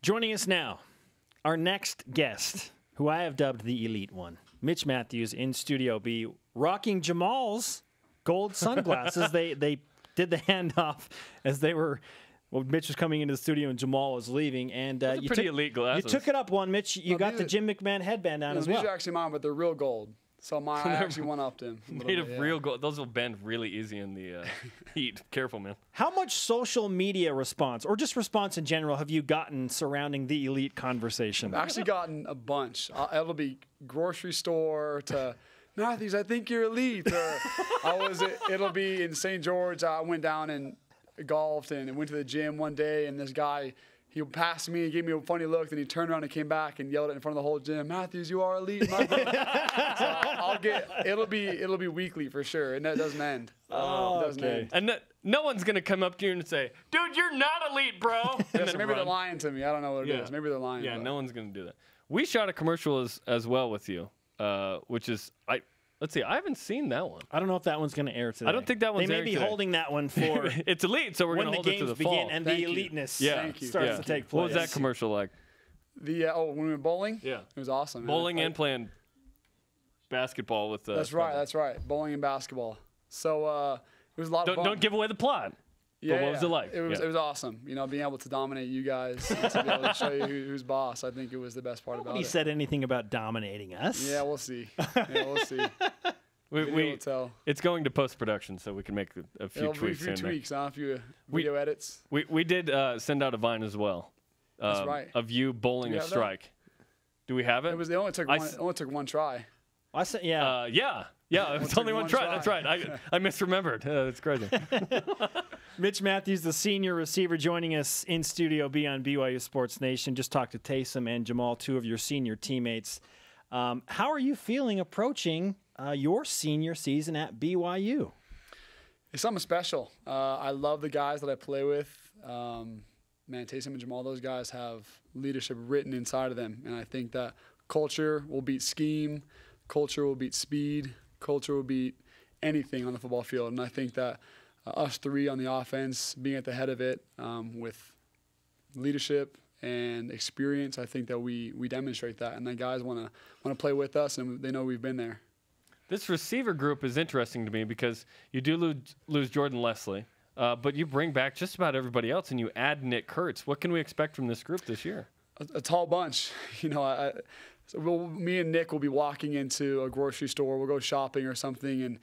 Joining us now, our next guest, who I have dubbed the Elite One, Mitch Mathews in Studio B, rocking Jamal's gold sunglasses. They did the handoff as they were. Well, Mitch was coming into the studio and Jamal was leaving, and you took elite glasses. You took it up one, Mitch. You got the Jim McMahon headband on as well. These are actually mine, but they're real gold. So I actually one-upped him. Made of real gold. Those will bend really easy in the heat. Careful, man. How much social media response, or just response in general, have you gotten surrounding the Elite conversation? I've actually gotten a bunch. It'll be grocery store to Matthews, I think you're elite. Or it'll be in St. George. I went down and golfed and went to the gym one day, and this guy, he passed me and gave me a funny look. Then he turned around and came back and yelled it in front of the whole gym. Matthews, you are elite. So it'll be weekly for sure, and that doesn't end. Okay. And no one's gonna come up to you and say, "Dude, you're not elite, bro." Yes, maybe they're lying to me. I don't know what it is. Maybe they're lying. Yeah, no one's gonna do that. We shot a commercial as well with you, which is Let's see. I haven't seen that one. I don't know if that one's going to air today. I don't think that one's airing today. They may be today. holding that one for it's elite, so we're going to hold it to the fall. When the games begin and the eliteness starts to take place. What was that commercial like? When we went bowling? Yeah. It was awesome. Bowling and playing basketball with That's right. Bowling and basketball. So it was a lot of fun. Don't give away the plot. Yeah, what was it like? It was awesome. You know, being able to dominate you guys and to be able to show you who's boss. I think it was the best part about it. Nobody said anything about dominating us. Yeah, we'll see. It's going to post-production, so we can make a few tweaks. A few video edits. We did send out a Vine as well. That's right. Of you bowling a strike. That? Do we have it? It only took one try. I said, it's only one try. That's right. I misremembered. That's crazy. Mitch Mathews, the senior receiver, joining us in Studio B on BYU Sports Nation. Just talked to Taysom and Jamal, two of your senior teammates. How are you feeling approaching your senior season at BYU? It's something special. I love the guys that I play with. Taysom and Jamal, those guys have leadership written inside of them. And I think that culture will beat scheme. Culture will beat speed. Culture will beat anything on the football field. And I think that us three on the offense, being at the head of it with leadership and experience, I think that we demonstrate that. And the guys want to play with us, and they know we've been there. This receiver group is interesting to me because you do lose Jordan Leslie, but you bring back just about everybody else, and you add Nick Kurtz. What can we expect from this group this year? A tall bunch. You know, me and Nick will be walking into a grocery store. We'll go shopping or something, and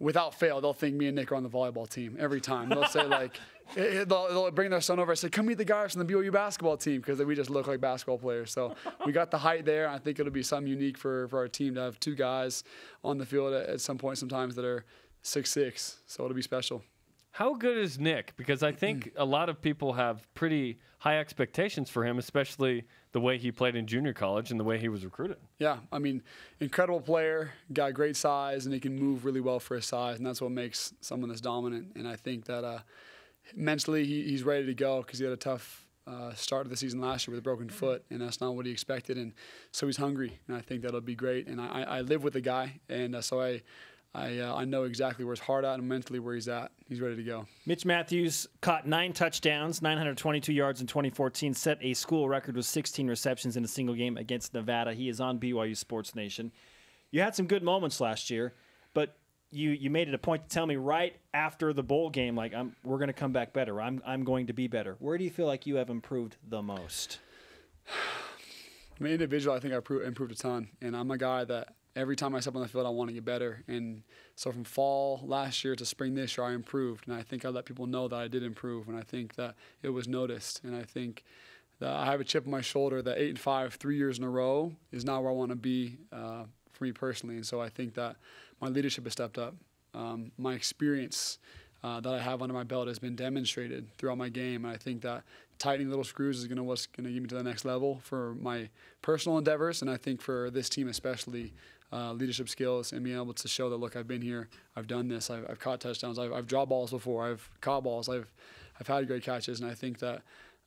without fail, they'll think me and Nick are on the volleyball team every time. They'll say, like, they'll bring their son over and say, come meet the guys from the BYU basketball team, because we just look like basketball players. So we got the height there. I think it'll be something unique for our team to have two guys on the field at some point sometimes that are 6'6", so it'll be special. How good is Nick? Because I think a lot of people have pretty high expectations for him, especially the way he played in junior college and the way he was recruited. Yeah, I mean, incredible player, got great size, and he can move really well for his size, and that's what makes someone that's dominant. And I think that mentally he's ready to go because he had a tough start of the season last year with a broken foot, and that's not what he expected. And so he's hungry, and I think that'll be great. And I live with the guy, and so I know exactly where his heart at and mentally where he's at. He's ready to go. Mitch Mathews caught 9 touchdowns, 922 yards in 2014, set a school record with 16 receptions in a single game against Nevada. He is on BYU Sports Nation. You had some good moments last year, but you made it a point to tell me right after the bowl game, like, we're going to come back better. I'm going to be better. Where do you feel like you have improved the most? I mean, individual, I think I improved a ton, and I'm a guy that every time I step on the field, I want to get better. And so from fall last year to spring this year, I improved. And I think I let people know that I did improve. And I think that it was noticed. And I think that I have a chip on my shoulder that 8-5, 3 years in a row is not where I want to be for me personally. And so I think that my leadership has stepped up. My experience that I have under my belt has been demonstrated throughout my game. And I think that tightening little screws is what's going to get me to the next level for my personal endeavors. And I think for this team especially, leadership skills and being able to show that, look, I've been here, I've done this, I've caught touchdowns, I've dropped balls before, I've caught balls, I've had great catches, and I think that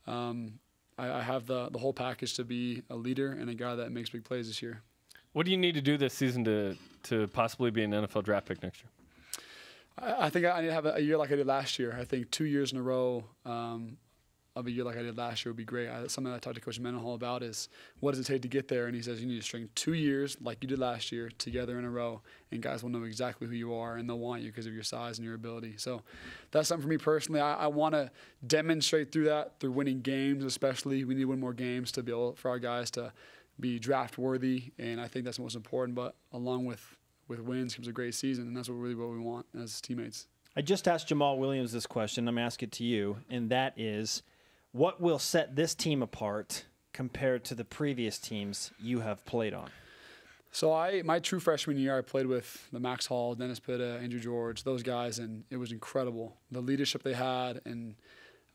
I have the whole package to be a leader and a guy that makes big plays this year. What do you need to do this season to possibly be an NFL draft pick next year? I think I need to have a year like I did last year. I think 2 years in a row of a year like I did last year would be great. Something I talked to Coach Mendenhall about is what does it take to get there? And he says you need to string 2 years like you did last year together in a row, and guys will know exactly who you are, and they'll want you because of your size and your ability. So that's something for me personally. I want to demonstrate through that, through winning games especially. We need to win more games to be able for our guys to be draft worthy, and I think that's most important. But along with wins comes a great season, and that's what we want as teammates. I just asked Jamal Williams this question. I'm going to ask it to you, and that is, what will set this team apart compared to the previous teams you have played on? So my true freshman year, I played with the Max Hall, Dennis Pitta, Andrew George, those guys, and it was incredible. The leadership they had, and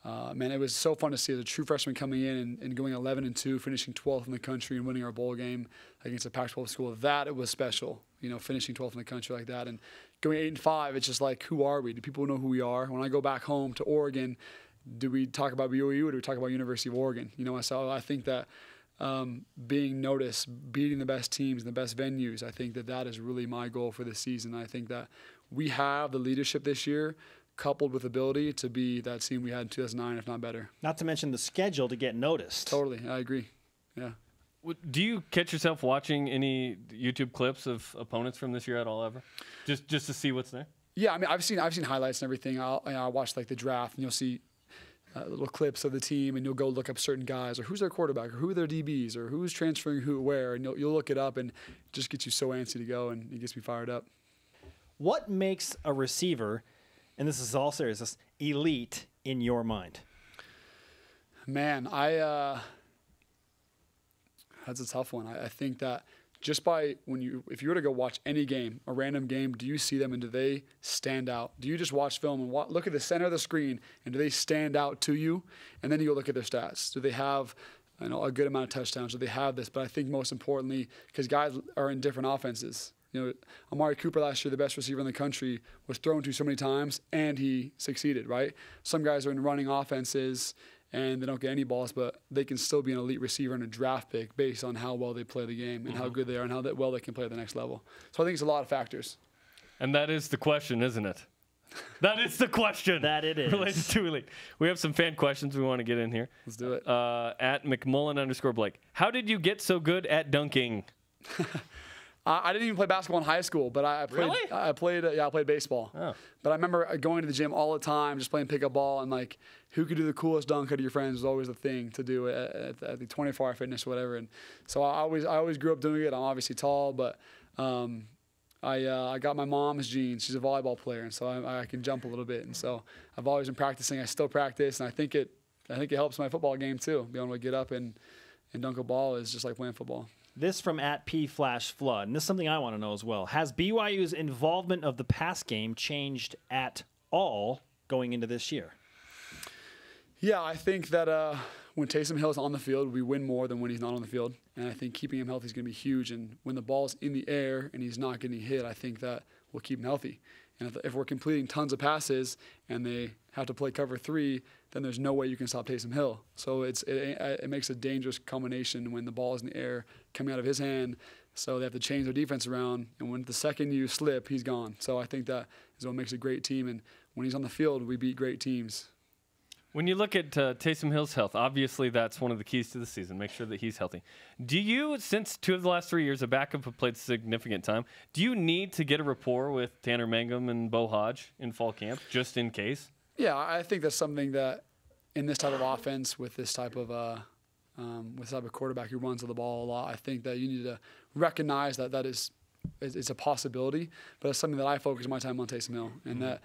man, it was so fun to see as a true freshman coming in and going 11-2, finishing 12th in the country and winning our bowl game against a Pac-12 school. That, it was special, finishing 12th in the country like that. And going 8-5, it's just like, who are we? Do people know who we are? When I go back home to Oregon, do we talk about BYU or do we talk about University of Oregon? So I think that being noticed, beating the best teams and the best venues, I think that is really my goal for this season. I think that we have the leadership this year, coupled with ability to be that team we had in 2009, if not better. Not to mention the schedule to get noticed. Totally, I agree. Yeah. Do you catch yourself watching any YouTube clips of opponents from this year at all ever, just to see what's there? Yeah, I mean, I've seen highlights and everything. I watch like the draft, and you'll see little clips of the team, and you'll go look up certain guys, or who's their quarterback, or who are their DBs, or who's transferring who where, and you'll look it up, and it just gets you so antsy to go, and it gets me fired up. What makes a receiver, and this is all serious, elite in your mind? Man, that's a tough one. I think that just by if you were to go watch any game, a random game, do you see them and do they stand out? Do you just watch film and look at the center of the screen and do they stand out to you? And then you go look at their stats. Do they have a good amount of touchdowns? Do they have this? But I think most importantly, because guys are in different offenses. Amari Cooper last year, the best receiver in the country, was thrown to so many times and he succeeded, right? Some guys are in running offenses and they don't get any balls, but they can still be an elite receiver and a draft pick based on how well they play the game and how good they are and how well they can play at the next level. So I think it's a lot of factors. And that is the question, isn't it? That is the question. That it is. Related to elite. We have some fan questions we want to get in here. Let's do it. At McMullen_Blake. How did you get so good at dunking? I didn't even play basketball in high school, but I played. Really? I played baseball. Oh. But I remember going to the gym all the time, just playing pickup ball, and like who could do the coolest dunk out of your friends was always the thing to do at the 24-hour fitness or whatever. And so I always grew up doing it. I'm obviously tall, but I got my mom's genes. She's a volleyball player, and so I can jump a little bit. And so I've always been practicing. I still practice, and I think it helps my football game too. Being able to get up and dunk a ball is just like playing football. This from @PFlashFlood, and this is something I want to know as well. Has BYU's involvement of the pass game changed at all going into this year? Yeah, I think that when Taysom Hill is on the field, we win more than when he's not on the field. And I think keeping him healthy is going to be huge. And when the ball's in the air and he's not getting hit, I think that will keep him healthy. And if we're completing tons of passes and they have to play cover 3, then there's no way you can stop Taysom Hill. So it makes a dangerous combination when the ball is in the air coming out of his hand. So they have to change their defense around. And when the second you slip, he's gone. So I think that is what makes a great team. And when he's on the field, we beat great teams. When you look at Taysom Hill's health, obviously that's one of the keys to the season. Make sure that he's healthy. Do you, since 2 of the last 3 years, a backup have played significant time, do you need to get a rapport with Tanner Mangum and Bo Hodge in fall camp, just in case? Yeah, I think that's something that in this type of offense with this type of quarterback who runs the ball a lot, I think that you need to recognize that it's a possibility, but it's something that I focus my time on Taysom Hill, and that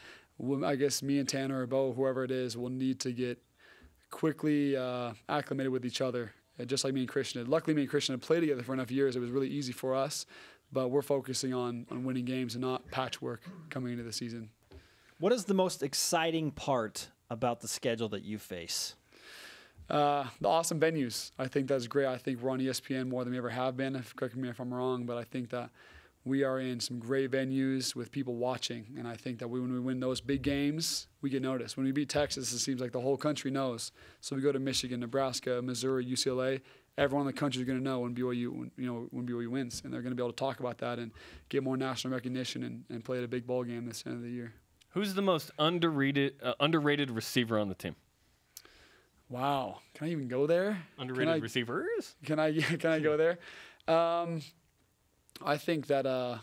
I guess me and Tanner or Bo, whoever it is, will need to get quickly acclimated with each other, just like me and Christian did. Luckily, me and Christian had played together for enough years. It was really easy for us, but we're focusing on winning games and not patchwork coming into the season. What is the most exciting part about the schedule that you face? The awesome venues. I think that's great. I think we're on ESPN more than we ever have been. Correct me if I'm wrong, but I think that we are in some great venues with people watching, and I think that when we win those big games, we get noticed. When we beat Texas, it seems like the whole country knows. So we go to Michigan, Nebraska, Missouri, UCLA. Everyone in the country is going to know when BYU wins, and they're going to be able to talk about that and get more national recognition and play at a big bowl game this end of the year. Who's the most underrated receiver on the team? Wow. Can I even go there? Underrated receivers? Can I go there? I think that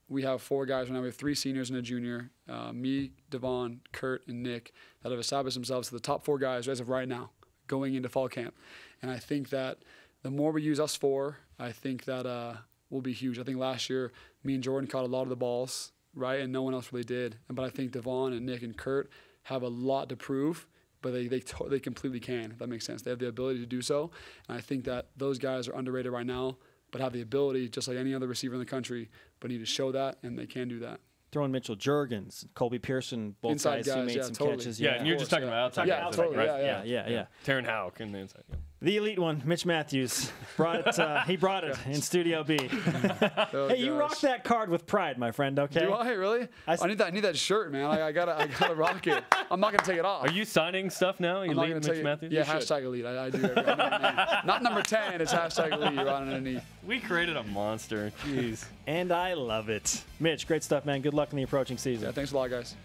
we have 4 guys right now. We have 3 seniors and a junior. Me, Devon, Kurt, and Nick that have established themselves as the top 4 guys as of right now going into fall camp. And I think that the more we use us 4, I think that will be huge. I think last year me and Jordan caught a lot of the balls, right, and no one else really did. But I think Devon and Nick and Kurt have a lot to prove, but they completely can, if that makes sense. They have the ability to do so. And I think that those guys are underrated right now, but have the ability, just like any other receiver in the country, but need to show that, and they can do that. Throwing Mitchell Juergens, Colby Pearson, both Inside guys who guys, made some totally. catches. Yeah, and you're just talking about outside Yeah, guys, totally. right? Yeah. Taryn Houck in the inside. Yeah. The elite one, Mitch Mathews, brought it. He brought it in Studio B. Oh, Hey, you gosh. rock that card with pride, my friend. Okay. Do I really? I need that shirt, man. I gotta rock it. I'm not gonna take it off. Are you signing stuff now? I'm not Elite gonna Mitch Mathews? Yeah, hashtag elite. I do. Not number 10. It's hashtag elite. You're on underneath. We created a monster. Jeez. And I love it. Mitch, great stuff, man. Good luck in the approaching season. Yeah, thanks a lot, guys.